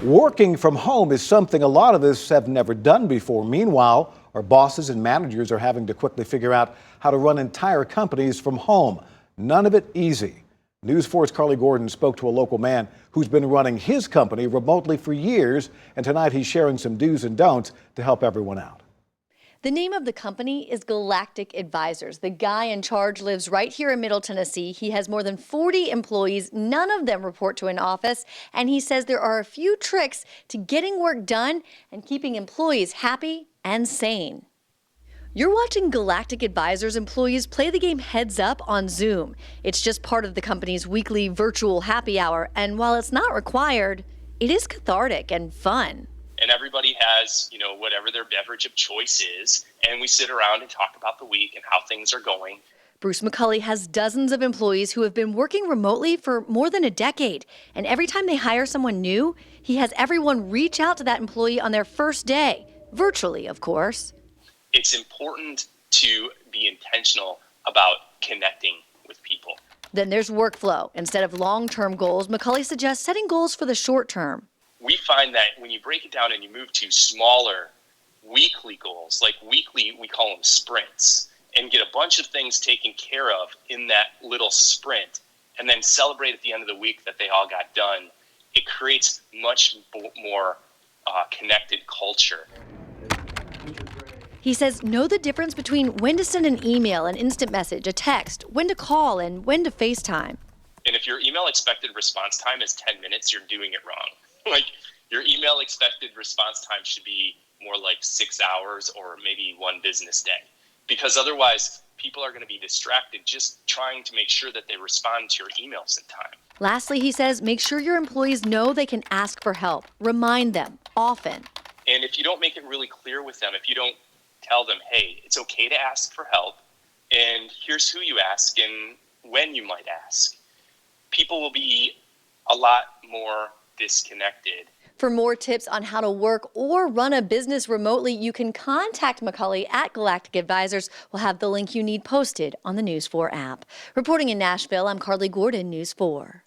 Working from home is something a lot of us have never done before. Meanwhile, our bosses and managers are having to quickly figure out how to run entire companies from home. None of it easy. News 4's Carley Gordon spoke to a local man who's been running his company remotely for years, and tonight he's sharing some do's and don'ts to help everyone out. The name of the company is Galactic Advisors. The guy in charge lives right here in Middle Tennessee. He has more than 40 employees. None of them report to an office. And he says there are a few tricks to getting work done and keeping employees happy and sane. You're watching Galactic Advisors employees play the game Heads Up on Zoom. It's just part of the company's weekly virtual happy hour. And while it's not required, it is cathartic and fun. And everybody has, whatever their beverage of choice is. And we sit around and talk about the week and how things are going. Bruce McCulley has dozens of employees who have been working remotely for more than a decade. And every time they hire someone new, he has everyone reach out to that employee on their first day, virtually, of course. It's important to be intentional about connecting with people. Then there's workflow. Instead of long-term goals, McCulley suggests setting goals for the short term. We find that when you break it down and you move to smaller weekly goals, like weekly, we call them sprints, and get a bunch of things taken care of in that little sprint, and then celebrate at the end of the week that they all got done, it creates much more connected culture. He says know the difference between when to send an email, an instant message, a text, when to call, and when to FaceTime. And if your email expected response time is 10 minutes, you're doing it wrong. Like, your email expected response time should be more like 6 hours or maybe one business day. Because otherwise, people are going to be distracted just trying to make sure that they respond to your emails in time. Lastly, he says make sure your employees know they can ask for help. Remind them often. And if you don't make it really clear with them, if you don't tell them, hey, it's okay to ask for help, and here's who you ask and when you might ask, people will be a lot more disconnected. For more tips on how to work or run a business remotely, you can contact McCulley at Galactic Advisors. We'll have the link you need posted on the News 4 app. Reporting in Nashville, I'm Carley Gordon, News 4.